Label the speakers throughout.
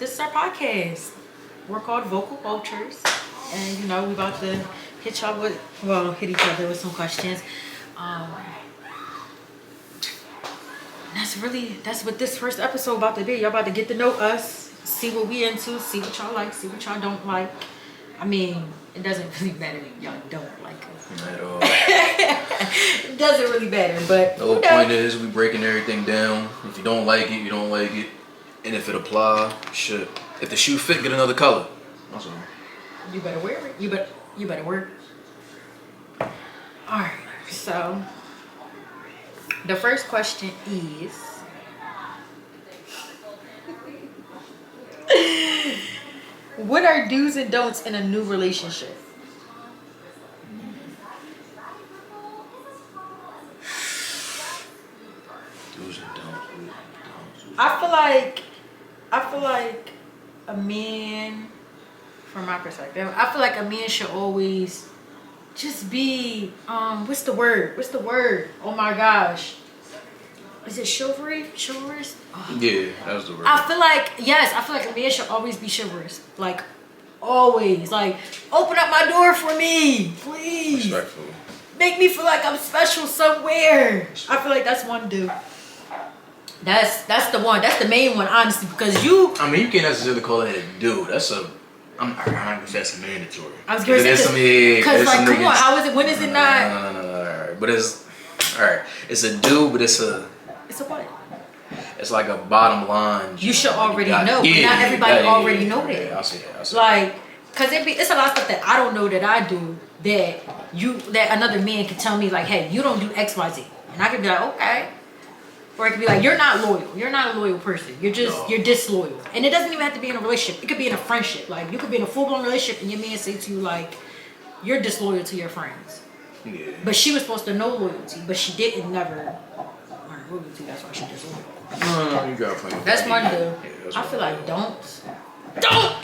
Speaker 1: this is our podcast. We're called Vocal Vultures, and you know we about to hit y'all with, well, hit each other with some questions. That's what this first episode about to be. Y'all about to get to know us, see what we into, see what y'all like, see what y'all don't like. I mean, it doesn't really matter if y'all don't like us.
Speaker 2: Not at all.
Speaker 1: It doesn't really matter, but
Speaker 2: the whole point is we breaking everything down. If you don't like it, you don't like it. And if it apply, shit. If the shoe fit, get another color. That's all.
Speaker 1: You better wear it. You better wear it. Alright, so the first question is what are do's and don'ts in a new relationship?
Speaker 2: Do's and don'ts.
Speaker 1: I feel like a man, from my perspective, I feel like a man should always just be what's the word? Oh my gosh. Is it chivalrous? Oh.
Speaker 2: Yeah, that was the word.
Speaker 1: I feel like a man should always be chivalrous. Like, always. Like, open up my door for me, please.
Speaker 2: Respectfully.
Speaker 1: Make me feel like I'm special somewhere. I feel like that's one dude. That's the one. That's the main one, honestly, because you...
Speaker 2: I mean, you can't necessarily call it a dude. That's a... I'm not gonna say that's mandatory.
Speaker 1: I was gonna say because like, come on, how is it? When is it not?
Speaker 2: No. Alright, but it's alright. It's a dude, but it's a
Speaker 1: what?
Speaker 2: It's like a bottom line.
Speaker 1: You should already know. But not everybody already know that.
Speaker 2: Yeah, I see that.
Speaker 1: Like, cause it's a lot of stuff that I don't know that I do that another man can tell me like, hey, you don't do X, Y, Z, and I can be like, okay. Or it could be like, you're not loyal. You're not a loyal person. You're disloyal. And it doesn't even have to be in a relationship. It could be in a friendship. Like, you could be in a full-blown relationship and your man say to you, like, you're disloyal to your friends.
Speaker 2: Yeah.
Speaker 1: But she was supposed to know loyalty, but she didn't never learn loyalty. That's why she disloyal.
Speaker 2: No, you gotta play.
Speaker 1: That's one dude.
Speaker 2: Yeah,
Speaker 1: I feel like don't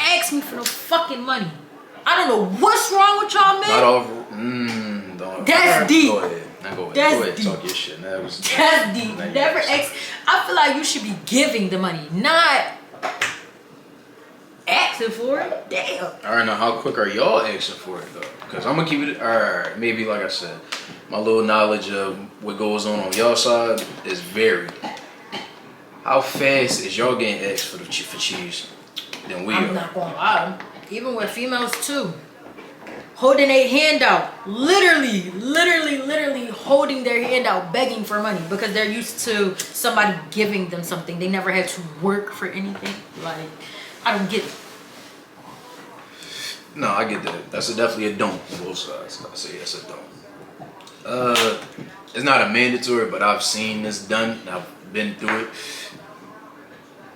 Speaker 1: ask me for no fucking money. I don't know what's wrong with y'all, man.
Speaker 2: Not over. Don't.
Speaker 1: That's deep.
Speaker 2: Go ahead. Now go ahead.
Speaker 1: That's
Speaker 2: Go ahead.
Speaker 1: deep.
Speaker 2: Talk your shit.
Speaker 1: That's deep. Never ask. I feel like you should be giving the money, not asking for it. Damn.
Speaker 2: All right, now how quick are y'all asking for it though? Because I'm gonna keep it. All right, maybe like I said, my little knowledge of what goes on y'all side is varied. How fast is y'all getting asked for cheese than we are?
Speaker 1: I'm not gonna lie. Even with females too. Holding their hand out, literally holding their hand out, begging for money because they're used to somebody giving them something. They never had to work for anything. Like, I don't get it.
Speaker 2: No, I get that. That's definitely a don't on both sides. I say that's a don't. It's not a mandatory, but I've seen this done. I've been through it.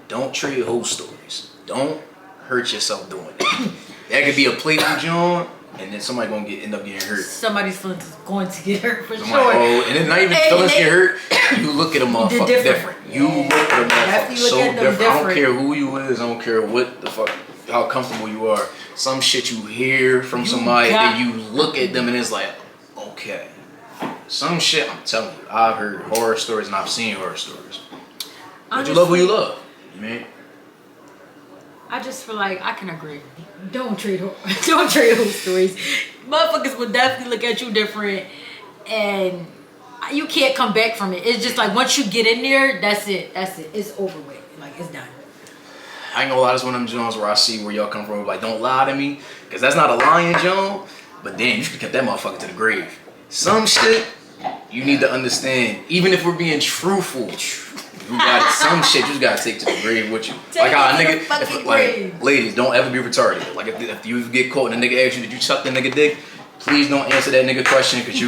Speaker 2: Don't trade whole stories. Don't hurt yourself doing that. That could be a playful joint. And then somebody gonna end up getting hurt.
Speaker 1: Somebody's feelings is going to get hurt for sure.
Speaker 2: And then not even feelings get hurt. You look at a motherfucker different. You look at a motherfucker so different. I don't care who you is. I don't care what the fuck, how comfortable you are. Some shit you hear from somebody and you look at them and it's like, okay. Some shit, I'm telling you, I've heard horror stories and I've seen horror stories. But you love who you love, man.
Speaker 1: I just feel like I can agree. Don't trade whole stories. Motherfuckers will definitely look at you different, and you can't come back from it. It's just like once you get in there, that's it. It's over with. Like, it's done.
Speaker 2: I ain't gonna lie, that's one of them Jones where I see where y'all come from. Like, don't lie to me, because that's not a lying Jones. But then you should have kept that motherfucker to the grave. Some shit you need to understand. Even if we're being truthful. You got some shit you just gotta take to the grave with you.
Speaker 1: Take
Speaker 2: like how a
Speaker 1: nigga,
Speaker 2: like ladies, don't ever be retarded. Like if you get caught and a nigga asks you, did you suck the nigga dick? Please don't answer that nigga question because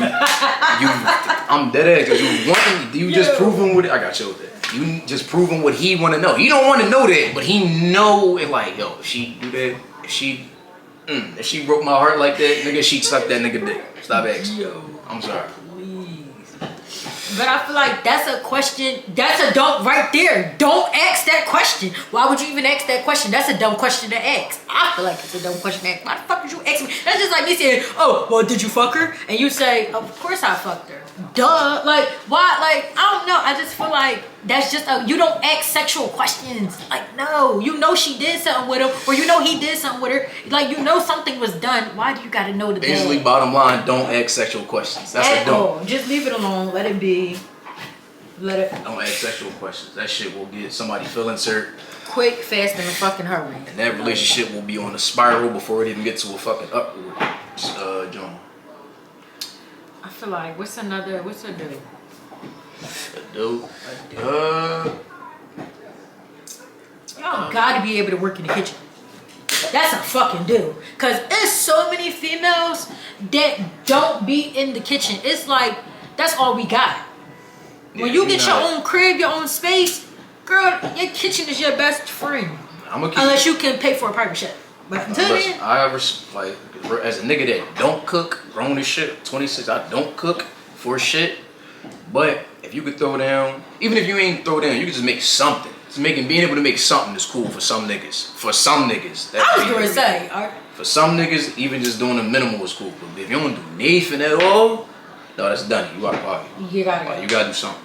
Speaker 2: I'm dead ass because you just proving what I got chilled that. You just proving what he wanna know. You don't wanna know that, but he know it like, yo, if she do that, if she broke my heart like that, nigga, she sucked that nigga dick. Stop asking.
Speaker 1: Yo,
Speaker 2: I'm sorry.
Speaker 1: But I feel like that's a question, that's a don't right there. Don't ask that question. Why would you even ask that question? That's a dumb question to ask. I feel like it's a dumb question to ask. Why the fuck would you ask me? That's just like me saying, oh, well, did you fuck her? And you say, of course I fucked her. Duh. Like, why? Like, I don't know. I just feel like that's just you don't ask sexual questions. Like, no. You know she did something with him, or you know he did something with her. Like, you know something was done. Why do you got to know the
Speaker 2: Basically,
Speaker 1: bag?
Speaker 2: bottom line, don't ask sexual questions. That's
Speaker 1: At
Speaker 2: a
Speaker 1: all.
Speaker 2: don't.
Speaker 1: Just leave it alone. Let it be. Let it.
Speaker 2: Don't ask sexual questions. That shit will get somebody feelings hurt.
Speaker 1: Quick, fast, and fucking hurry.
Speaker 2: And that relationship will be on a spiral before it even gets to a fucking upward. John.
Speaker 1: I feel like, what's a dude?
Speaker 2: A dude.
Speaker 1: Y'all gotta be able to work in the kitchen. That's a fucking dude. Cause there's so many females that don't be in the kitchen. It's like, that's all we got. When you get your own crib, your own space, girl, your kitchen is your best friend. Unless you can pay for a private chef. But until then,
Speaker 2: I ever, like, as a nigga that don't cook, grown as shit, 26, I don't cook for shit. But if you could throw down, even if you ain't throw down, you could just make something. Being able to make something is cool for some niggas. For some niggas.
Speaker 1: I was gonna say.
Speaker 2: For some niggas, even just doing the minimal is cool. But if you don't do nothing at all, no, that's done. You gotta party.
Speaker 1: You gotta
Speaker 2: do something.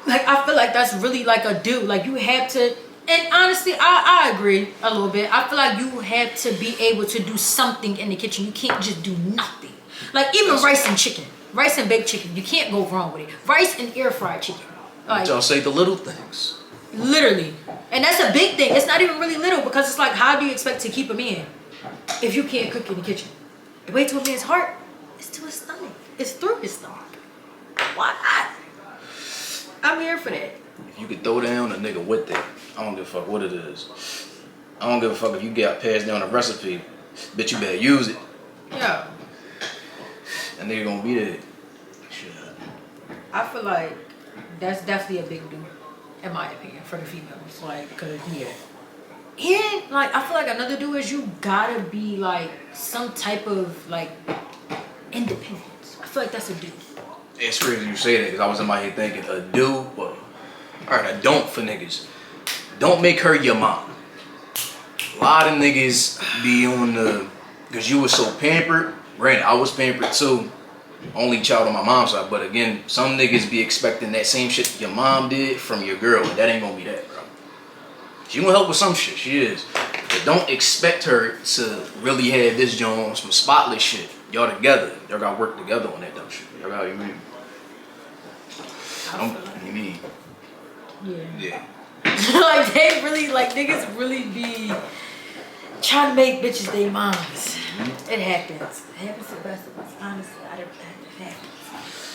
Speaker 1: Like, I feel like that's really like a dude. Like, you have to, and honestly, I agree a little bit. I feel like you have to be able to do something in the kitchen. You can't just do nothing. Like, even rice and chicken. Rice and baked chicken. You can't go wrong with it. Rice and air fried chicken. Like,
Speaker 2: y'all say the little things.
Speaker 1: Literally. And that's a big thing. It's not even really little, because it's like, how do you expect to keep a man if you can't cook in the kitchen? The way to a man's heart is to his stomach. It's through his stomach. Why not? I'm here for that.
Speaker 2: If you could throw down a nigga with it, I don't give a fuck what it is. I don't give a fuck if you got passed down a recipe. Bitch, you better use it.
Speaker 1: Yeah.
Speaker 2: That nigga gonna be there. Shit.
Speaker 1: I feel like that's definitely a big deal, in my opinion, for the females. Like, cause and like, I feel like another deal is you gotta be like some type of like independence. I feel like that's a dude.
Speaker 2: It's crazy you say that, because I was in my head thinking, a dude, well, alright, a don't for niggas. Don't make her your mom. A lot of niggas be on the, because you were so pampered. Granted, I was pampered too. Only child on my mom's side. But again, some niggas be expecting that same shit your mom did from your girl. And that ain't gonna be that, bro. She gonna help with some shit, she is. But don't expect her to really have this joint on some spotless shit. Y'all together. Y'all gotta work together on that dumb shit. Y'all got what you mean? You mean? Yeah.
Speaker 1: Like, they really, like, niggas really be trying to make bitches their moms. Mm-hmm. It happens. It happens to the best of us. Honestly, it happens.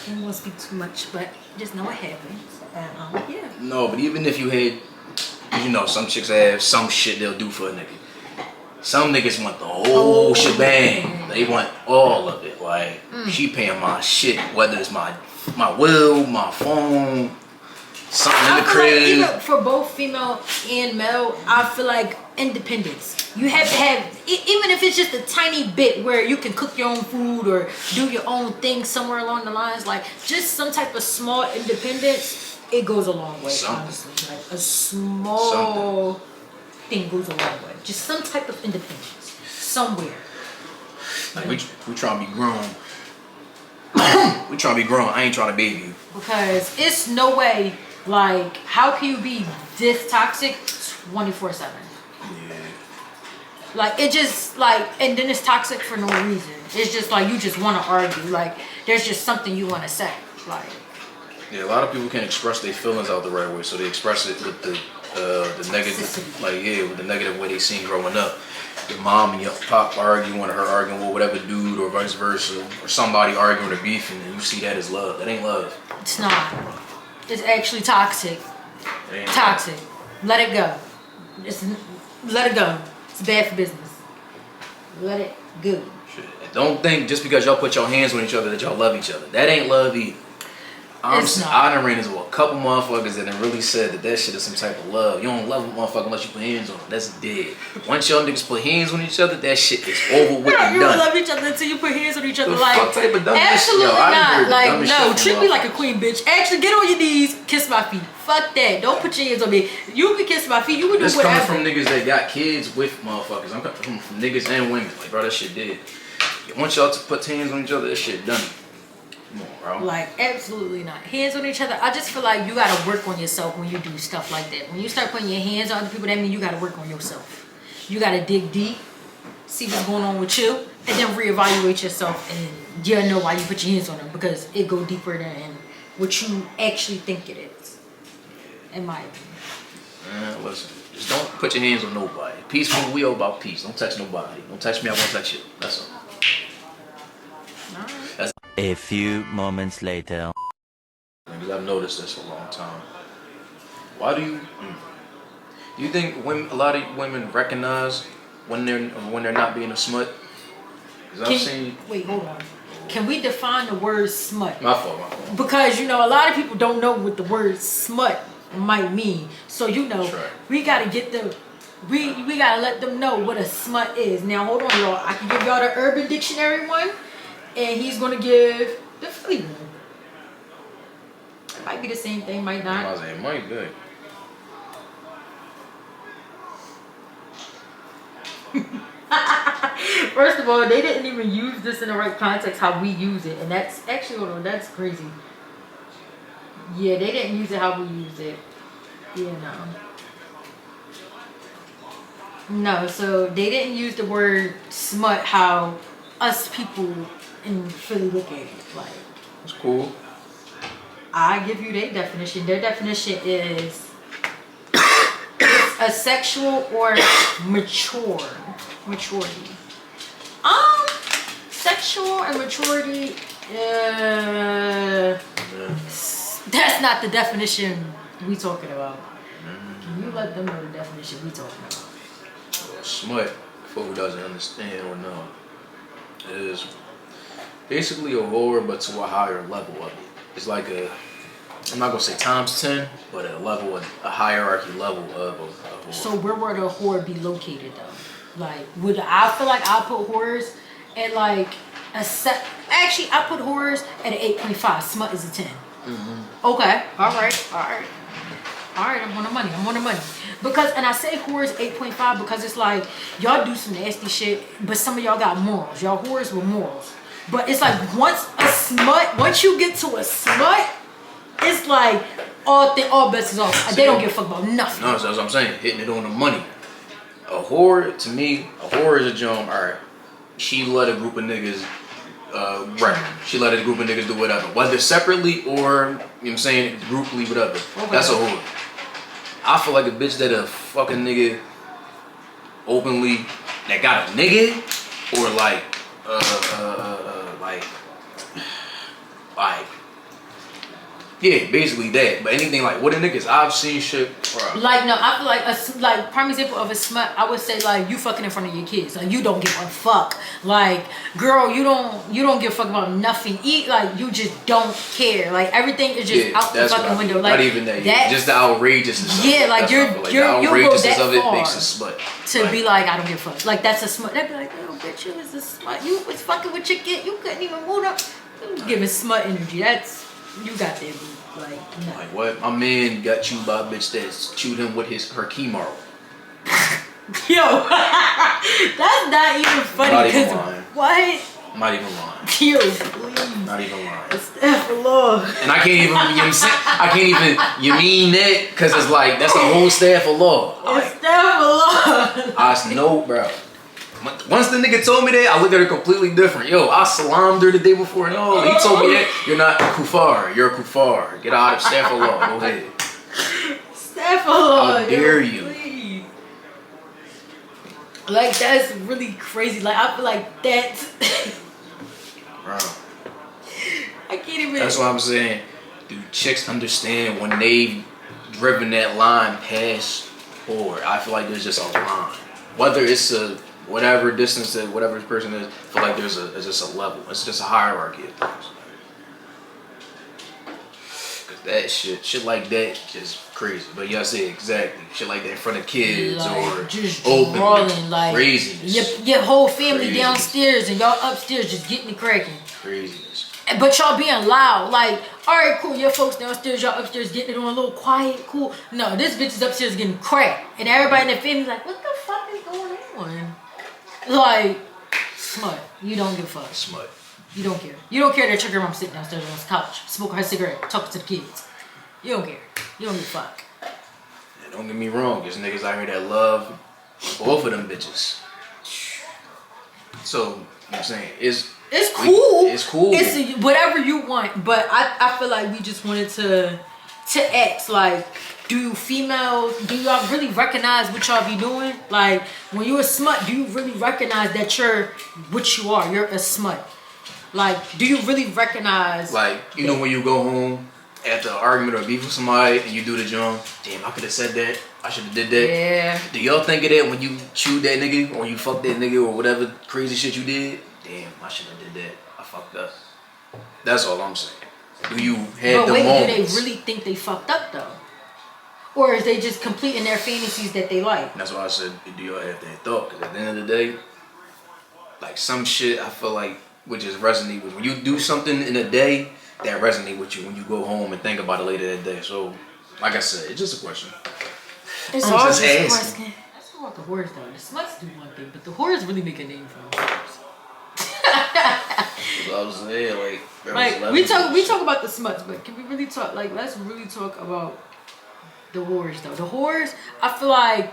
Speaker 1: I don't want to speak too much, but just know it happens. And, yeah.
Speaker 2: No, but even if you had, you know, some chicks have some shit they'll do for a nigga. Some niggas want the whole shebang. They want all of it. Like, she paying my shit, whether it's my will, my phone, something in the crib.
Speaker 1: Like, even for both female and male, I feel like independence. You have to have, even if it's just a tiny bit where you can cook your own food or do your own thing somewhere along the lines, like just some type of small independence, it goes a long way, honestly. Like a small thing goes a long way. Just some type of independence somewhere.
Speaker 2: Like, we trying to be grown. We trying to be grown. I ain't trying to baby you.
Speaker 1: Because it's no way, like, how can you be this toxic 24/7?
Speaker 2: Yeah.
Speaker 1: Like, it just, like, and then it's toxic for no reason. It's just like you just want to argue. Like, there's just something you want to say. Like,
Speaker 2: yeah, a lot of people can't express their feelings out the right way, so they express it with the negative, like, yeah, with the negative way they seen growing up. Your mom and your pop arguing, or her arguing with whatever dude, or vice versa, or somebody arguing or beefing, and you see that as love. That ain't love.
Speaker 1: it's not. It's actually toxic.
Speaker 2: It ain't
Speaker 1: Toxic. Let it go. Let it go. It's bad for business. Let it go.
Speaker 2: Shit. Don't think just because y'all put your hands on each other that y'all love each other. That ain't love either. I done ran into a couple motherfuckers that done really said that shit is some type of love. You don't love a motherfucker unless you put hands on them. That's dead. Once y'all niggas put hands on each other, that shit is over with and
Speaker 1: You
Speaker 2: done.
Speaker 1: don't love each other until you put hands on each other.
Speaker 2: The
Speaker 1: Like,
Speaker 2: fuck type of dumb
Speaker 1: absolutely
Speaker 2: shit? Yo,
Speaker 1: not. Like, no, treat me
Speaker 2: motherfuckers.
Speaker 1: like a queen, bitch. Actually, get on your knees, kiss my feet. Fuck that. Don't put your hands on me. You can kiss my feet. You can do
Speaker 2: This
Speaker 1: whatever.
Speaker 2: coming from niggas that got kids with motherfuckers. I'm coming from niggas and women. Like, bro, that shit dead. Once y'all put hands on each other, that shit done. Come on, bro.
Speaker 1: Like, absolutely not. Hands on each other. I just feel like you gotta work on yourself when you do stuff like that. When you start putting your hands on other people, that means you gotta work on yourself. You gotta dig deep, see what's going on with you, and then reevaluate yourself, and you'll know why you put your hands on them, because it go deeper than what you actually think it is. In my opinion.
Speaker 2: Listen, just don't put your hands on nobody. Peaceful, we all about peace. Don't touch nobody. Don't touch me, I won't touch you. That's all. That's
Speaker 3: A few moments later.
Speaker 2: because I've noticed this for a long time. Why do you think a lot of women recognize when they're not being a smut? Because I've seen.
Speaker 1: Wait, hold on. Can we define the word smut?
Speaker 2: My fault.
Speaker 1: Because a lot of people don't know what the word smut might mean. So
Speaker 2: Right.
Speaker 1: we gotta get them. We gotta let them know what a smut is. Now hold on, y'all. I can give y'all the Urban Dictionary one, and he's gonna give the Philly one. It might be the same thing, might not.
Speaker 2: I was saying, it might be.
Speaker 1: First of all, they didn't even use this in the right context how we use it, and that's actually, hold on, that's crazy. Yeah, they didn't use it how we use it. Yeah, no, so they didn't use the word smut how us people in Philly look at it. Like,
Speaker 2: It's cool.
Speaker 1: I give you their definition. Their definition is a sexual or maturity. Sexual and maturity. That's not the definition we talking about. You let them know the definition we talking about.
Speaker 2: Smut, for who doesn't understand or know, is basically a whore, but to a higher level of it. It's like I'm not gonna say times 10, but a hierarchy level of a whore.
Speaker 1: So where would a whore be located though? Like, I feel like I put whores at like actually I put whores at an 8.5. Smut is a 10. Okay, all right. I'm on the money. Because, and I say whores 8.5 because it's like y'all do some nasty shit, but some of y'all got morals. Y'all whores with morals. But it's like once you get to a smut, it's like all bets is off. They don't give a fuck about nothing.
Speaker 2: No, that's what I'm saying. Hitting it on the money. A whore, to me, is a jump. All right, she let a group of niggas she let a group of niggas do whatever, whether separately or, you know what I'm saying, grouply, whatever.
Speaker 1: Okay.
Speaker 2: That's a whore. I feel like a bitch that a fucking nigga openly that got a nigga, or like yeah, basically that. But anything like what the niggas I've seen shit. Bro.
Speaker 1: Like, no, I feel like prime example of a smut, I would say like you fucking in front of your kids. Like, you don't give a fuck. Like, girl, you don't give a fuck about nothing. Like, you just don't care. Like, everything is just out the fucking window. Like,
Speaker 2: not even that. Just the outrageousness.
Speaker 1: Yeah, like
Speaker 2: the outrageousness of it makes a smut.
Speaker 1: To be like, I don't give a fuck. Like, that's a smut. They'd be like, oh bitch, you was a smut. You was fucking with your kid. You couldn't even move up. You was giving smut energy. That's, you got that, boo. Like, no.
Speaker 2: Like, what? My man got chewed by a bitch that chewed him with her chemo.
Speaker 1: Yo, that's not even funny.
Speaker 2: Not even lying.
Speaker 1: What?
Speaker 2: I'm not even lying.
Speaker 1: Yo, please.
Speaker 2: Not even lying.
Speaker 1: Astaghfirullah.
Speaker 2: And I can't even, you know what I'm saying? I can't even, you mean that? Because it's like, that's a whole staff of law.
Speaker 1: Astaghfirullah.
Speaker 2: I know, bro. Once the nigga told me that, I looked at her completely different. Yo, I salamed her the day before. No, he told me that. You're not a kufar. You're a kufar. Get out of staff of law. Go ahead.
Speaker 1: Astaghfirullah.
Speaker 2: How dare you?
Speaker 1: Please. Like, that's really crazy. Like, I feel like that's...
Speaker 2: Bro.
Speaker 1: I can't even...
Speaker 2: That's what I'm saying. Do chicks understand when they've driven that line past whore? I feel like there's just a line. Whether it's a whatever distance that whatever this person is, I feel like there's just a level. It's just a hierarchy of things. Cause that shit like that just crazy. But y'all say exactly shit like that in front of kids, like, or
Speaker 1: just
Speaker 2: open,
Speaker 1: rolling, like
Speaker 2: craziness.
Speaker 1: Your whole family
Speaker 2: Craziness.
Speaker 1: Downstairs and y'all upstairs just getting it cracking.
Speaker 2: Craziness.
Speaker 1: But y'all being loud, like, all right, cool, your folks downstairs, y'all upstairs getting it on a little quiet, cool. No, this bitch is upstairs getting cracked, and everybody in the family's like, what the fuck is going on? Like, smut. You don't give a fuck.
Speaker 2: Smut.
Speaker 1: You don't care. You don't care that your grandma sitting downstairs on the couch, smoking her cigarette, talking to the kids. You don't care. You don't give a fuck.
Speaker 2: And don't get me wrong, there's niggas out here that love both of them bitches. So, you know what I'm saying? It's cool. It's cool.
Speaker 1: It's whatever you want. But I feel like we just wanted to ask, like, do y'all really recognize what y'all be doing? Like, when you a smut, do you really recognize that you're what you are? You're a smut. Like, do you really recognize?
Speaker 2: Like, you know when you go home after an argument or beef with somebody and you do the joint, damn, I could have said that. I should have did that.
Speaker 1: Yeah.
Speaker 2: Do y'all think of that when you chewed that nigga or you fucked that nigga or whatever crazy shit you did? Damn, I should have did that. I fucked up. That's all I'm saying. Do you have the moments?
Speaker 1: Do they really think they fucked up though? Or is they just completing their fantasies that they like?
Speaker 2: That's why I said, do y'all have that thought? Because at the end of the day, like some shit I feel like would just resonate with when you do something in a day that resonate with you when you go home and think about it later that day. So, like I said, it's just a question.
Speaker 1: It's all just a question. That's about the whores though. The sluts do one thing, but the whores really make a name for themselves.
Speaker 2: I was saying,
Speaker 1: like we talk about the smuts, but can we really talk? Like, let's really talk about the whores though. The whores, I feel like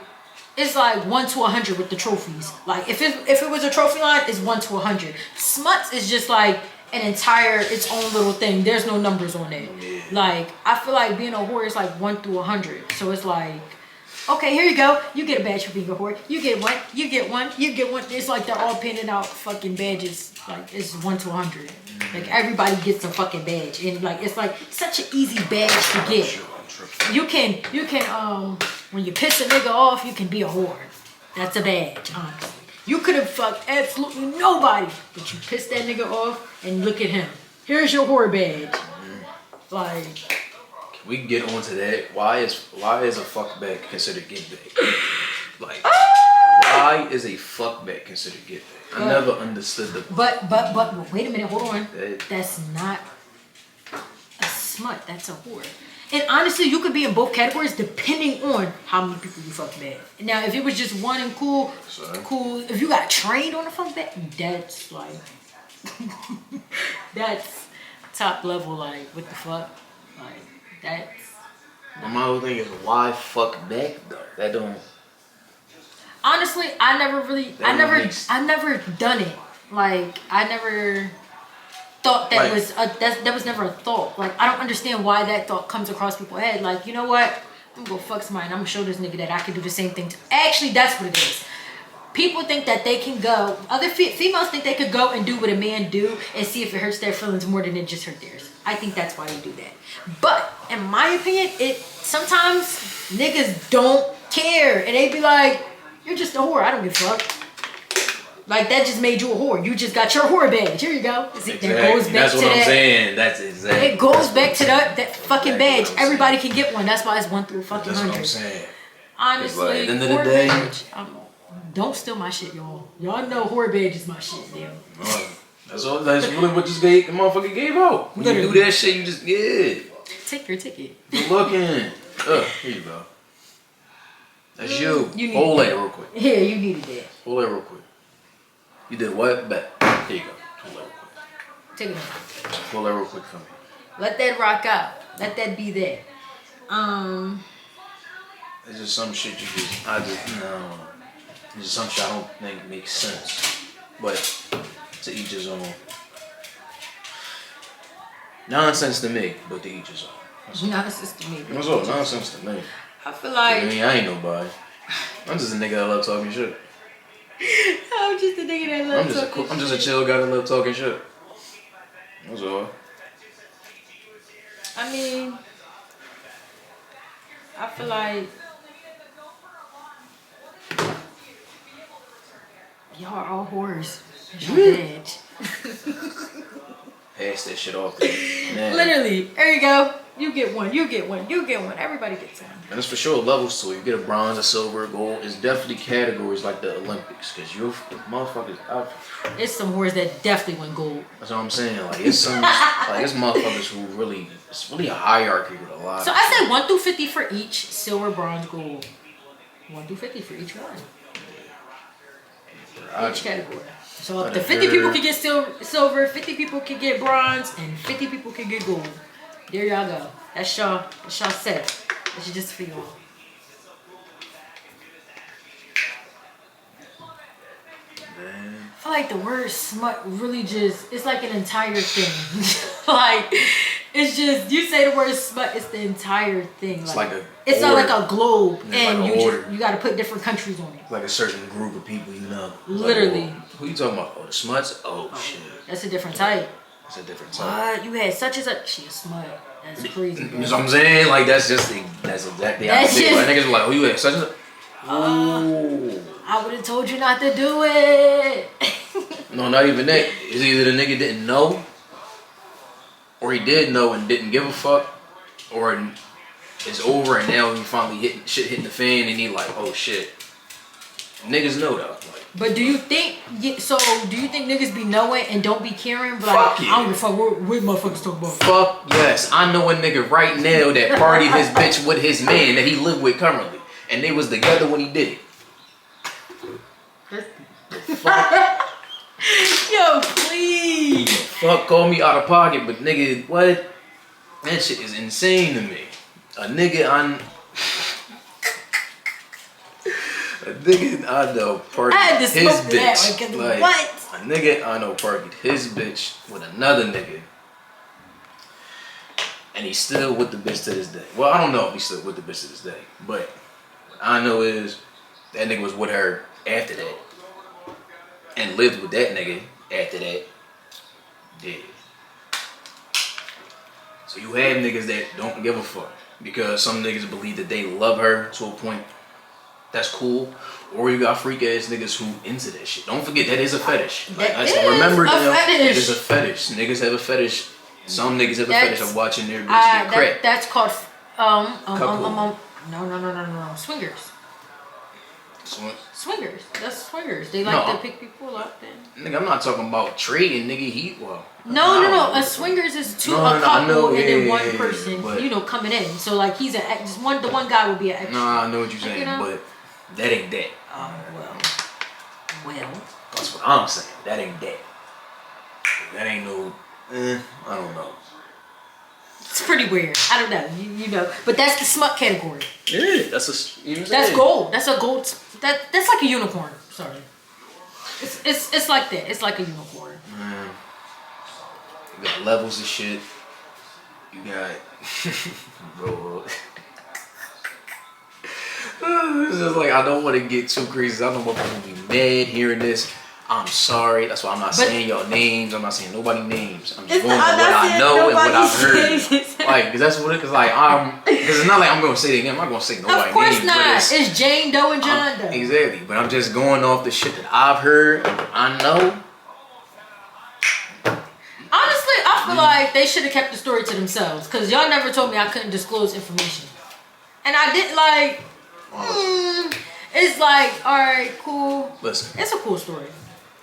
Speaker 1: it's like 1 to 100 with the trophies. Like if it was a trophy line, it's 1 to 100. Smuts is just like an entire its own little thing. There's no numbers on it.
Speaker 2: Yeah.
Speaker 1: Like I feel like being a whore is like 1 through 100. So it's like, okay, here you go. You get a badge for being a whore. You get one. You get one. You get one. It's like they're all painting out fucking badges. Like it's 1 to 100. Like everybody gets a fucking badge, and like it's like such an easy badge to get. You can when you piss a nigga off, you can be a whore. That's a badge, honestly. You could have fucked absolutely nobody, but you pissed that nigga off, and look at him. Here's your whore badge. Like,
Speaker 2: we can get onto that. Why is a fuck back considered get back? Like, why is a fuck back considered get back? I never understood the.
Speaker 1: But wait a minute, hold on. That's not a smut. That's a whore. And honestly, you could be in both categories depending on how many people you fuck bad. Now, if it was just one and cool. If you got trained on a fuck bad, that's like, that's top level. Like, what the fuck? Like, that's.
Speaker 2: But my whole thing is why fuck back though? That don't.
Speaker 1: Honestly, I never done it. Like, I never thought that that was never a thought. Like, I don't understand why that thought comes across people's head. Like, you know what? I'm gonna go fuck somebody and I'm gonna show this nigga that I can do the same thing. Actually, that's what it is. People think that they can go. Other females think they could go and do what a man do and see if it hurts their feelings more than it just hurt theirs. I think that's why they do that. But in my opinion, sometimes niggas don't care and they be like, "You're just a whore. I don't give a fuck." Like, that just made you a whore. You just got your whore badge. Here you go.
Speaker 2: Exactly. That's what I'm saying. That's exactly.
Speaker 1: It goes back to that fucking badge. Everybody can get one. That's why it's 1 through fucking 100.
Speaker 2: That's what I'm saying.
Speaker 1: Honestly,
Speaker 2: like, at the end of the day,
Speaker 1: badge. Don't steal my shit, y'all. Y'all know whore badge is my shit, damn.
Speaker 2: That's really what the motherfucker gave out. When you do that shit, you just
Speaker 1: take your ticket.
Speaker 2: Good looking. Here you go. That's you. Hold that real quick.
Speaker 1: Yeah, you needed that.
Speaker 2: Hold that real quick. You did what? Bet. Here you go. Hold that real quick.
Speaker 1: Take it out.
Speaker 2: Hold that real quick for me.
Speaker 1: Let that rock out. Let that be there.
Speaker 2: It's just some shit no. It's just some shit I don't think makes sense. But to each his own. Nonsense to me, but to each his own.
Speaker 1: Nonsense to me.
Speaker 2: That's all. Nonsense to me.
Speaker 1: I feel like.
Speaker 2: I mean, I ain't nobody. I'm just a nigga that love talking shit.
Speaker 1: I'm just a nigga that love talking shit.
Speaker 2: I'm just a chill guy that love talking shit. That's all.
Speaker 1: I mean, I feel like y'all are all whores. It's your badge.
Speaker 2: Pass that shit off. Man.
Speaker 1: Literally, there you go. You get one. You get one. You get one. Everybody gets one.
Speaker 2: And it's for sure levels to it. You get a bronze, a silver, a gold. It's definitely categories like the Olympics, cause you motherfuckers out.
Speaker 1: It's some whores that definitely win gold.
Speaker 2: That's what I'm saying. Like it's some like it's motherfuckers who really it's really a hierarchy with a lot.
Speaker 1: So I say 1 through 50 for each silver, bronze, gold. 1 through 50 for each one. Each category. So if the 50 people can get silver, 50 people can get bronze, and 50 people can get gold. There y'all go. That's y'all set. That's just for y'all.
Speaker 2: Man.
Speaker 1: I feel like the word smut really just, it's like an entire thing. Like, it's just, you say the word smut, it's the entire thing.
Speaker 2: It's like a
Speaker 1: it's
Speaker 2: order.
Speaker 1: not like a globe, and
Speaker 2: like
Speaker 1: you got to put different countries on it.
Speaker 2: Like a certain group of people, you know.
Speaker 1: Literally.
Speaker 2: Like, who you talking about? Oh, the smuts? Oh, shit.
Speaker 1: That's a different type.
Speaker 2: That's a different type.
Speaker 1: What? You had such as a, she a smut. That's crazy.
Speaker 2: You know what I'm saying? Like, that's exactly how
Speaker 1: That's
Speaker 2: I feel.
Speaker 1: just-
Speaker 2: Like, niggas be like, oh, you had such as a... Ooh.
Speaker 1: I would have told you not to do it.
Speaker 2: No, not even that. It's either the nigga didn't know, or he did know and didn't give a fuck, or it's over and now he finally hitting the fan and he like, oh shit. Niggas know though. Like,
Speaker 1: But do you think niggas be knowing and don't be caring? But
Speaker 2: Fuck
Speaker 1: like,
Speaker 2: yeah.
Speaker 1: I don't give a fuck what motherfuckers talk about.
Speaker 2: fuck yes. I know a nigga right now that partied his bitch with his man that he lived with currently. And they was together when he did it.
Speaker 1: Yo, please.
Speaker 2: Fuck, call me out of pocket, but nigga, what? That shit is insane to me. A nigga I know partied
Speaker 1: I had to
Speaker 2: his
Speaker 1: smoke that
Speaker 2: bitch.
Speaker 1: one, 'cause
Speaker 2: Like,
Speaker 1: what?
Speaker 2: a nigga I know partied his bitch with another nigga. And he's still with the bitch to this day. Well, I don't know if he's still with the bitch to this day. But what I know is that nigga was with her after that. And lived with that nigga after that. Dead. So you have niggas that don't give a fuck. Because some niggas believe that they love her to a point that's cool. Or you got freak ass niggas who into that shit. Don't forget that is a fetish. Remember that it is a fetish. Niggas have a fetish. Some niggas have a fetish of watching their bitches get cracked.
Speaker 1: That's called
Speaker 2: Cuckold.
Speaker 1: no. Swingers. Swingers. That's swingers. They like
Speaker 2: No.
Speaker 1: to pick people up. Then.
Speaker 2: Nigga, I'm not talking about trading, nigga.
Speaker 1: No. A swingers is a couple and then one
Speaker 2: yeah,
Speaker 1: person,
Speaker 2: but-
Speaker 1: coming in. So like he's the one guy would be an extra.
Speaker 2: Nah, I know what you're saying, but that ain't that.
Speaker 1: Well.
Speaker 2: That's what I'm saying. That ain't that. That ain't no. I don't know.
Speaker 1: It's pretty weird. I don't know. You know, but that's the smut category.
Speaker 2: Yeah, that's
Speaker 1: That's gold. That's a gold. That's like a unicorn. Sorry. It's like that. It's like a unicorn.
Speaker 2: Man, you got levels of shit. You got. Bro. It's just like I don't want to get too crazy. I don't want people to be mad hearing this. I'm sorry. That's why I'm not saying y'all names. I'm not saying nobody names. I'm just going on what I know and what I've heard. Like, cause that's what it is. Like, cause it's not like I'm gonna say it again. I'm not gonna say nobody's name.
Speaker 1: Of course not. It's Jane Doe and John Doe.
Speaker 2: Exactly. But I'm just going off the shit that I've heard. I know.
Speaker 1: Honestly, I feel like they should have kept the story to themselves. Cause y'all never told me I couldn't disclose information, and I didn't like. It's like, all right, cool.
Speaker 2: Listen.
Speaker 1: It's a cool story.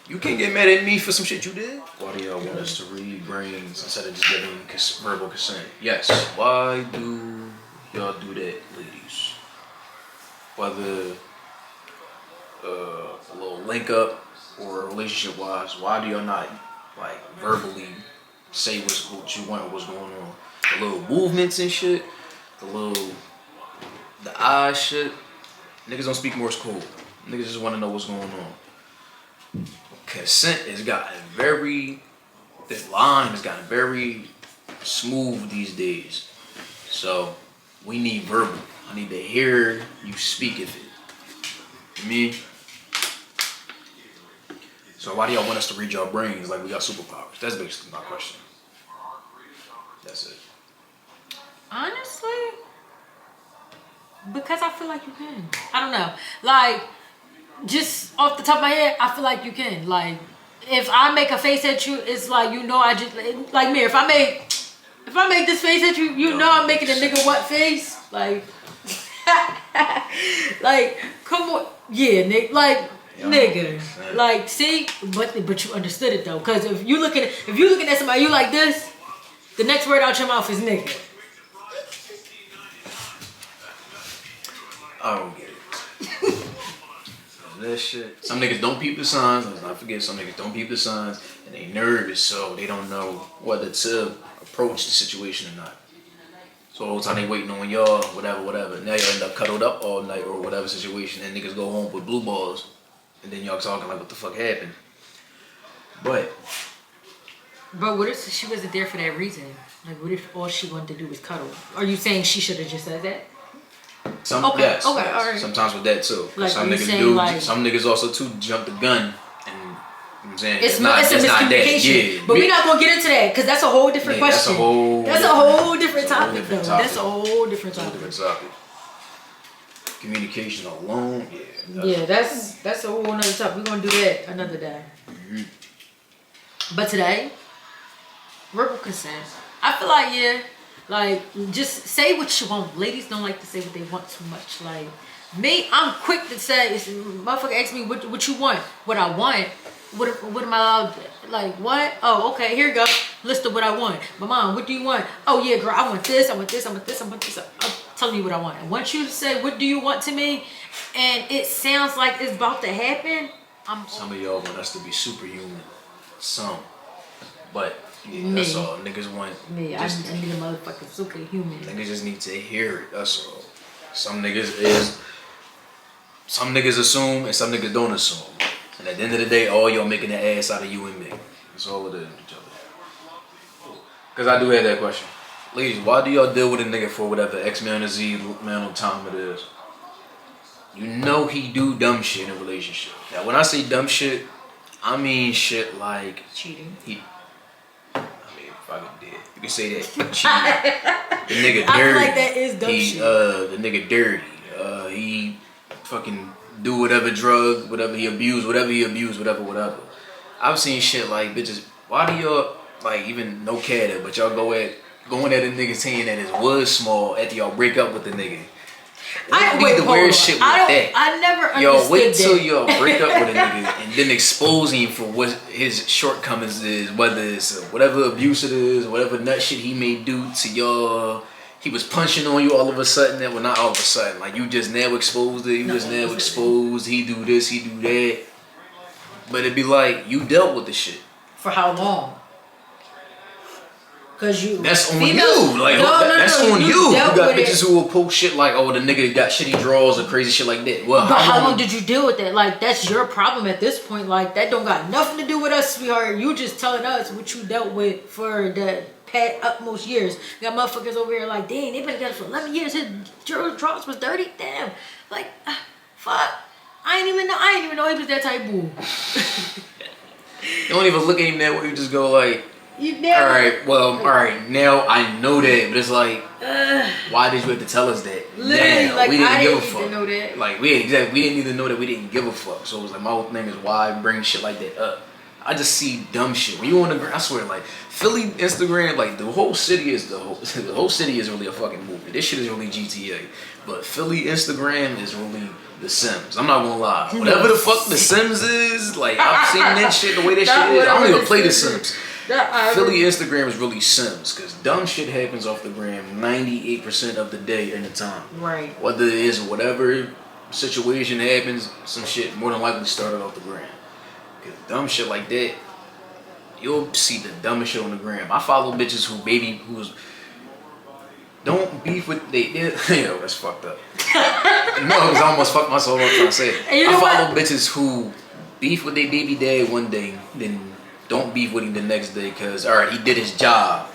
Speaker 2: You can't get mad at me for some shit you did. Why do y'all want us to read brains instead of just giving verbal consent? Yes. Why do y'all do that, ladies? Whether a little link up or relationship wise, why do y'all not like verbally say what you want or what's going on? The little movements and shit, the eye shit. Niggas don't speak Morse code. Niggas just want to know what's going on. Consent has gotten this line has gotten very smooth these days. So we need verbal. I need to hear you speak of it. Me. So why do y'all want us to read y'all brains like we got superpowers? That's basically my question. That's it.
Speaker 1: Honestly, because I feel like you can. I don't know. Like, just off the top of my head, I feel like you can. Like, if I make a face at you, it's like, I just, like me, if I make this face at you, I'm making a nigga what face? Like, like, come on. Yeah, like, nigga. Like, see? But you understood it though. Cause if you looking at somebody, you like this, the next word out your mouth is nigga.
Speaker 2: I don't get it. that shit. Some niggas don't peep the signs. Let's not forget, some niggas don't peep the signs, and they nervous, so they don't know whether to approach the situation or not. So all the time they waiting on y'all, whatever. Now y'all end up cuddled up all night or whatever situation, and niggas go home with blue balls, and then y'all talking like, what the fuck happened? But
Speaker 1: what if she wasn't there for that reason? Like, what if all she wanted to do was cuddle? Are you saying she should have just said that?
Speaker 2: Yes.
Speaker 1: All right.
Speaker 2: Sometimes with that too.
Speaker 1: Like,
Speaker 2: some niggas
Speaker 1: saying,
Speaker 2: do.
Speaker 1: like,
Speaker 2: some niggas also too jump the gun, and you know what I'm saying
Speaker 1: it's a
Speaker 2: not
Speaker 1: miscommunication.
Speaker 2: Yeah,
Speaker 1: but we're not gonna get into that because that's a whole different question.
Speaker 2: That's a whole
Speaker 1: different topic, though. That's a whole different topic.
Speaker 2: Communication alone,
Speaker 1: yeah. That's a whole another topic. We're gonna do that another day.
Speaker 2: Mm-hmm.
Speaker 1: But today, verbal consent. I feel like like just say what you want. Ladies don't like to say what they want too much. Like me, I'm quick to say. Motherfucker ask me what you want. What I want. What am I allowed? Like what? Oh, okay. Here you go. List of what I want. But mom, what do you want? Oh yeah, girl. I want this. I want this. I want this. I want this. I'm telling you what I want. I want you to say what do you want to me, and it sounds like it's about to happen.
Speaker 2: Some of y'all want us to be superhuman. Some, but yeah,
Speaker 1: Me.
Speaker 2: that's all. Niggas want
Speaker 1: Me, I need a motherfucking superhuman.
Speaker 2: Niggas just need to hear it. That's all. Some niggas assume and some niggas don't assume. And at the end of the day, all y'all making the ass out of you and me. That's all it is, each other. Because I do have that question. Ladies, why do y'all deal with a nigga for whatever X amount of Z amount of time it is? You know he do dumb shit in a relationship. Now, when I say dumb shit, I mean shit like
Speaker 1: Cheating.
Speaker 2: Fucking did. You can say that. He cheated. The nigga dirty.
Speaker 1: I feel like that is dumb shit.
Speaker 2: The nigga dirty. He fucking do whatever drug, whatever he abused, whatever. I've seen shit like, bitches, why do y'all, like, even no care but y'all going at a nigga saying that his was small after y'all break up with the nigga. I never understood y'all wait
Speaker 1: that.
Speaker 2: till y'all break up with a nigga and then expose him for what his shortcomings is, whether it's whatever abuse it is, whatever nut shit he may do to y'all. He was punching on you all of a sudden. Well, not all of a sudden. Like, you just now exposed it. Exposed. He do this, he do that. But it'd be like, you dealt with the shit.
Speaker 1: For how long? Cause
Speaker 2: that's on you. Like that's on you. You got bitches who will post shit like, oh, the nigga got shitty draws or crazy shit like that. Well,
Speaker 1: but how long did you deal with that? Like, that's your problem at this point. Like, that don't got nothing to do with us, sweetheart. You just telling us what you dealt with for the utmost years. You got motherfuckers over here like, dang, they been together for 11 years. His draws was dirty. Damn. Like, fuck. I ain't even know he was that type of boo.
Speaker 2: You don't even look at him that way. You just go like, all right, now I know that, but it's like, why did you have to tell us that?
Speaker 1: Literally, like,
Speaker 2: we didn't
Speaker 1: I
Speaker 2: give
Speaker 1: didn't
Speaker 2: a fuck.
Speaker 1: Even know that.
Speaker 2: Like, we didn't even know that we didn't give a fuck. So it was like, my whole thing is why bring shit like that up. I just see dumb shit. When you on the ground, I swear, like, Philly Instagram, like, the whole city is really a fucking movie. This shit is really GTA. But Philly Instagram is really The Sims. I'm not gonna lie. Whatever the fuck The Sims is, like, I've seen that shit, the way that shit is. I don't even play The Sims. Philly Instagram is really Sims, because dumb shit happens off the gram 98% of the day and the time.
Speaker 1: Right.
Speaker 2: Whether it is whatever situation happens, some shit more than likely started off the gram. Because dumb shit like that, you'll see the dumbest shit on the gram. I follow bitches who's don't beef with yo, that's fucked up. No, because I almost fucked myself up trying to say it. I follow bitches who beef with their baby dad one day, then don't beef with him the next day because, all right, he did his job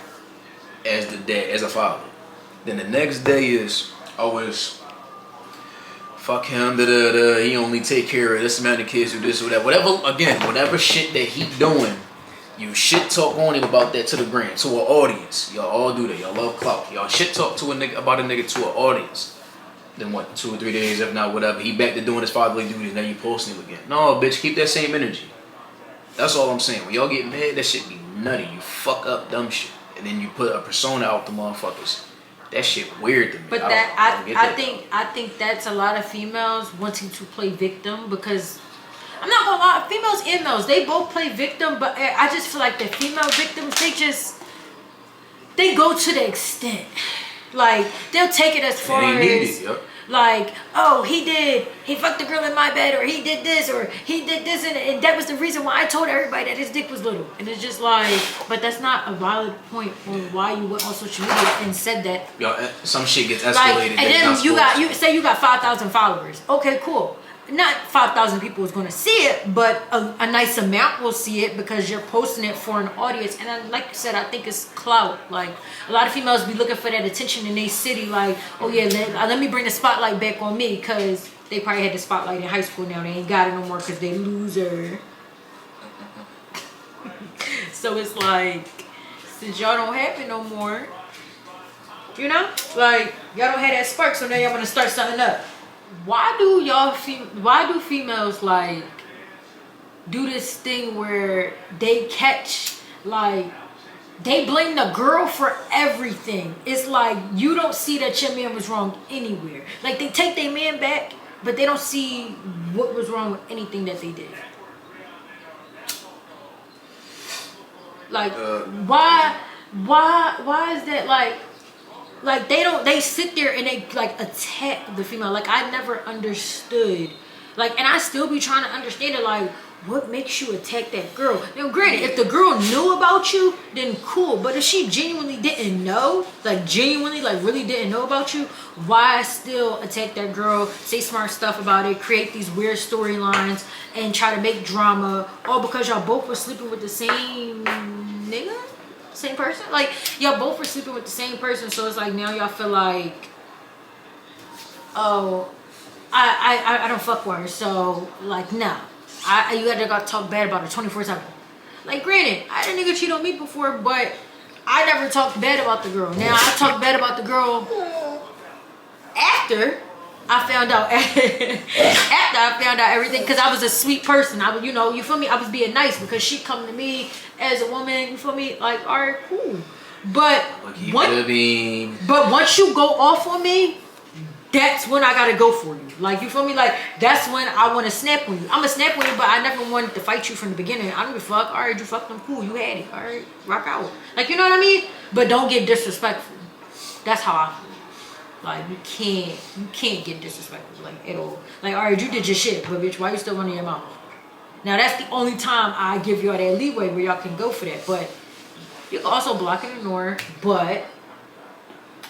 Speaker 2: as the dad, as a father. Then the next day is always fuck him, he only take care of this amount of kids, or this or that. Whatever shit that he doing, you shit talk on him about that to the gram, to an audience. Y'all all do that. Y'all love clout. Y'all shit talk to a nigga about a nigga to an audience. Then what, 2 or 3 days, if not whatever, he back to doing his fatherly duties, now you posting him again. No, bitch, keep that same energy. That's all I'm saying. When y'all get mad, that shit be nutty. You fuck up dumb shit. And then you put a persona out the motherfuckers. That shit weird to me.
Speaker 1: But I think that's a lot of females wanting to play victim, because I'm not gonna lie, females and males, they both play victim, but I just feel like the female victims, they go to the extent. Like, they'll take it as far as Like, oh, he fucked the girl in my bed, or he did this, and that was the reason why I told everybody that his dick was little. And it's just like, but that's not a valid point on why you went on social media and said that.
Speaker 2: Yo, some shit gets escalated.
Speaker 1: Like, and then you say you got 5,000 followers. Okay, cool. Not 5,000 people is going to see it, but a nice amount will see it because you're posting it for an audience. And then, like I said, I think it's clout. Like, a lot of females be looking for that attention in their city. Like, oh yeah, let me bring the spotlight back on me, because they probably had the spotlight in high school. Now they ain't got it no more because they loser. So it's like, since y'all don't have it no more, you know, like, y'all don't have that spark, so now y'all want to start something up. Why do females like do this thing where they catch, like, they blame the girl for everything? It's like, you don't see that your man was wrong anywhere. Like, they take their man back, but they don't see what was wrong with anything that they did. Like, why is that? Like, they sit there and they, like, attack the female. Like, I never understood. Like, and I still be trying to understand it. Like, what makes you attack that girl? Now, granted, if the girl knew about you, then cool. But if she genuinely didn't know, like, really didn't know about you, why still attack that girl, say smart stuff about it, create these weird storylines, and try to make drama, all because y'all both were sleeping with the same nigga? Same person? Like, y'all both were sleeping with the same person, so it's like, now y'all feel like, oh, I don't fuck with her, so, like, nah. You gotta talk bad about her 24/7. Like, granted, I had a nigga cheat on me before, but I never talked bad about the girl. Now, I talk bad about the girl after I found out everything, because I was a sweet person. I was, you feel me? I was being nice because she come to me as a woman, you feel me? Like, all right, cool. But once you go off on me, that's when I gotta go for you. Like, you feel me? Like, that's when I want to snap on you. I'm gonna snap on you, but I never wanted to fight you from the beginning. I don't give a fuck. All right, you fucked them, cool. You had it. All right, rock out. Like, you know what I mean? But don't get disrespectful. That's how I feel. Like, you can't get disrespectful, like, at all. Like, all right, you did your shit, but bitch, why you still running your mouth? Now, that's the only time I give y'all that leeway where y'all can go for that. But you can also block and ignore. But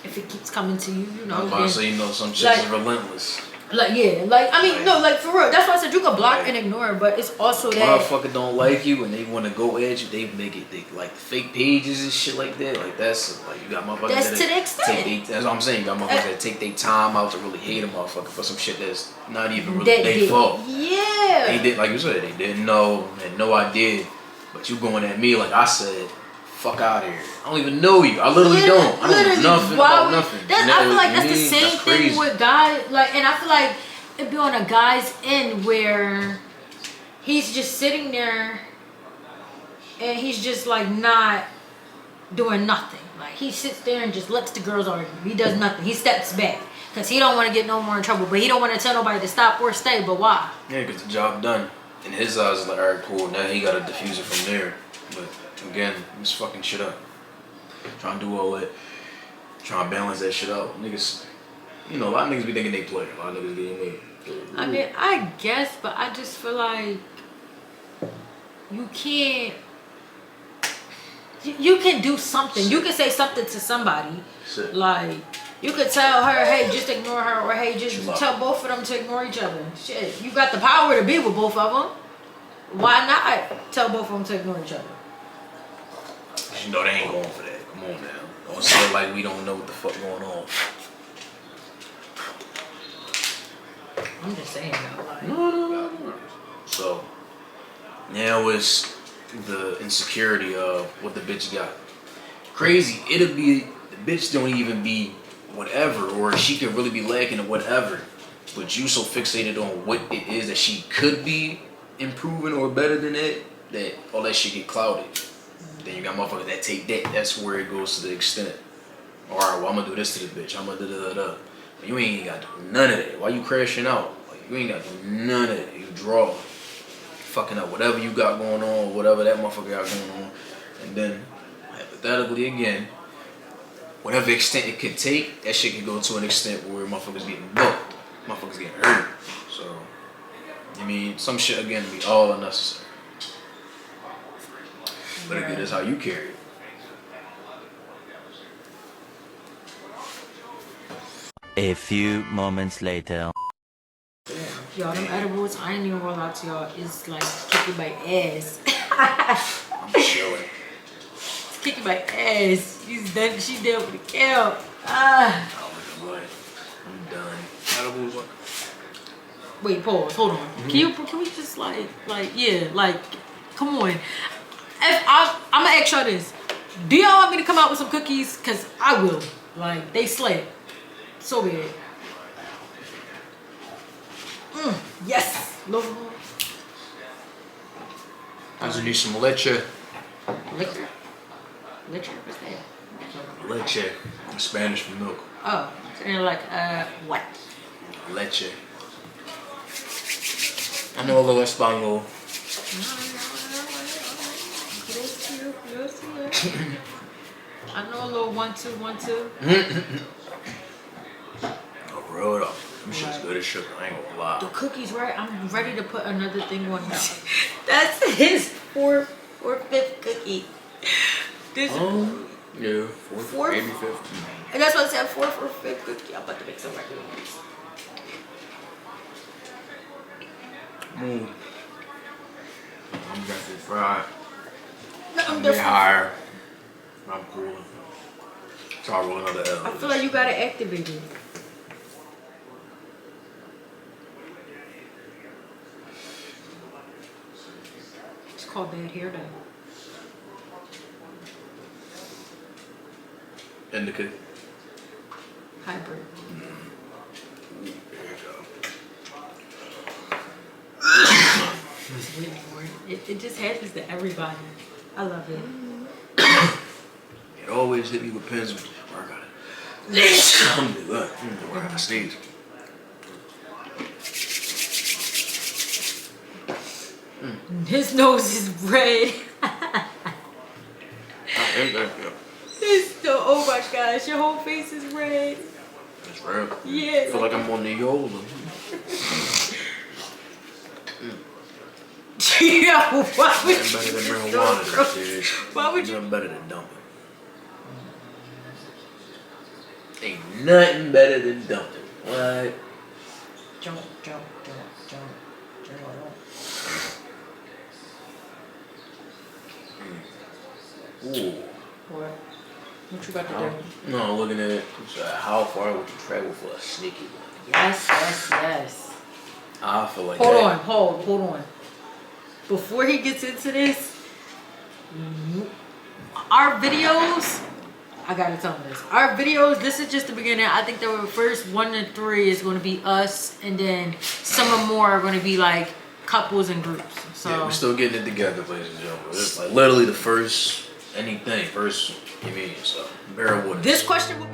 Speaker 1: if it keeps coming to you,
Speaker 2: I'm about to say, some shit is relentless.
Speaker 1: Like, yeah, like, I mean, no, like, for real. That's why I said you can block and ignore, but it's also that
Speaker 2: motherfucker don't like you and they want to go at you. They make it like fake pages and shit like that. Like, that's like, you got motherfuckers
Speaker 1: that's to the extent.
Speaker 2: That's what I'm saying. You got motherfuckers that take their time out to really hate a motherfucker for some shit that's not even really their fault.
Speaker 1: Yeah.
Speaker 2: They did, like you said, they didn't know, had no idea. But you going at me, like I said, fuck out of here. I don't even know you. I literally don't. I don't know nothing about nothing.
Speaker 1: I feel like that's the same thing with guys. Like, and I feel like it'd be on a guy's end where he's just sitting there and he's just like not doing nothing. Like, he sits there and just lets the girls argue. He does nothing. He steps back because he don't want to get no more in trouble, but he don't want to tell nobody to stop or stay. But why?
Speaker 2: Yeah, because the job done. In his eyes, it's like, all right, cool. Now he got to diffuse it from there. But again, I'm just fucking shit up. Trying to do all that. Trying to balance that shit out. Niggas, a lot of niggas be thinking they play. A lot of niggas getting made.
Speaker 1: I mean, I guess, but I just feel like you can't. You can do something. You can say something to somebody.
Speaker 2: Shit.
Speaker 1: Like, you could tell her, hey, just ignore her, or hey, just tell both of them to ignore each other. Shit, you got the power to be with both of them. Why not tell both of them to ignore each other?
Speaker 2: You know they ain't going for that. Come on now. Don't say like we don't know what the fuck going on.
Speaker 1: I'm just saying that. Like,
Speaker 2: No. So, now it's the insecurity of what the bitch got. Crazy. It'll be, the bitch don't even be whatever, or she could really be lacking in whatever. But you so fixated on what it is that she could be improving or better than that all that shit get clouded. Then you got motherfuckers that take that. That's where it goes to the extent. Alright, well, I'm gonna do this to this bitch. I'm gonna da-da-da-da. But you ain't got to do none of that. Why you crashing out? Like, you ain't got to do none of that. You draw. Fucking up whatever you got going on, whatever that motherfucker got going on. And then, hypothetically again, whatever extent it could take, that shit can go to an extent where motherfuckers getting booked. motherfuckers getting hurt. So, I mean, some shit again be all unnecessary. But again, that's how you carry it.
Speaker 3: A few moments later.
Speaker 1: Y'all, them edibles, I ain't even gonna lie to y'all, it's like kicking my ass.
Speaker 2: I'm chilling.
Speaker 1: It's kicking my ass. She's done, she done with the count. Ah.
Speaker 2: I'm done. Edibles, what?
Speaker 1: Wait, pause, hold on. Can we just like, yeah, like, come on. If I'm gonna ask y'all this. Do y'all want me to come out with some cookies? Cause I will. Like, they slap. So bad. Yes. Lord.
Speaker 2: I just need some leche.
Speaker 1: Liquor. Liquor? What's that?
Speaker 2: Leche. Spanish for milk.
Speaker 1: Oh, so they're like, what?
Speaker 2: Leche. I know a little Espanol.
Speaker 1: I know a little 1 2 1 2.
Speaker 2: Oh, roll it up. Them shit's good as sugar. I ain't gonna lie.
Speaker 1: The cookies, right? I'm ready to put another thing on. That's his fourth or fifth cookie. This
Speaker 2: yeah, fourth, maybe fifth.
Speaker 1: and that's what I said, fourth or fifth cookie. I'm about to make some regular ones.
Speaker 2: I'm definitely fried.
Speaker 1: I'm
Speaker 2: Get higher. I'm cool. So I roll another L.
Speaker 1: I feel like you gotta activate it. It's called bad hair day.
Speaker 2: Indica.
Speaker 1: Hybrid. It just happens to everybody. I love it.
Speaker 2: It always hit me with pins. Where I got it. I'm good. Where I sneeze.
Speaker 1: His nose is red. Oh my gosh, your whole face is red.
Speaker 2: That's real.
Speaker 1: Yeah.
Speaker 2: I feel like I'm on the Yola.
Speaker 1: Yo, why would
Speaker 2: Nothing
Speaker 1: you
Speaker 2: better than
Speaker 1: just
Speaker 2: marijuana
Speaker 1: throw-
Speaker 2: these days.
Speaker 1: Why would you?
Speaker 2: Nothing better than dumping. Ain't nothing better than dumping. What?
Speaker 1: Jump.
Speaker 2: Ooh.
Speaker 1: What? What you about to do?
Speaker 2: No, I'm looking at it. How far would you travel for a sneaky one?
Speaker 1: Yes.
Speaker 2: I feel like
Speaker 1: Hold
Speaker 2: that.
Speaker 1: on. Before he gets into this, our videos, I gotta tell him this. Our videos, this is just the beginning. I think the first 1 to 3 is going to be us, and then some of more are going to be like couples and groups. So
Speaker 2: Yeah, we're still getting it together, ladies and gentlemen. It's like literally the first anything, first, you mean, so bear with us.
Speaker 1: this question will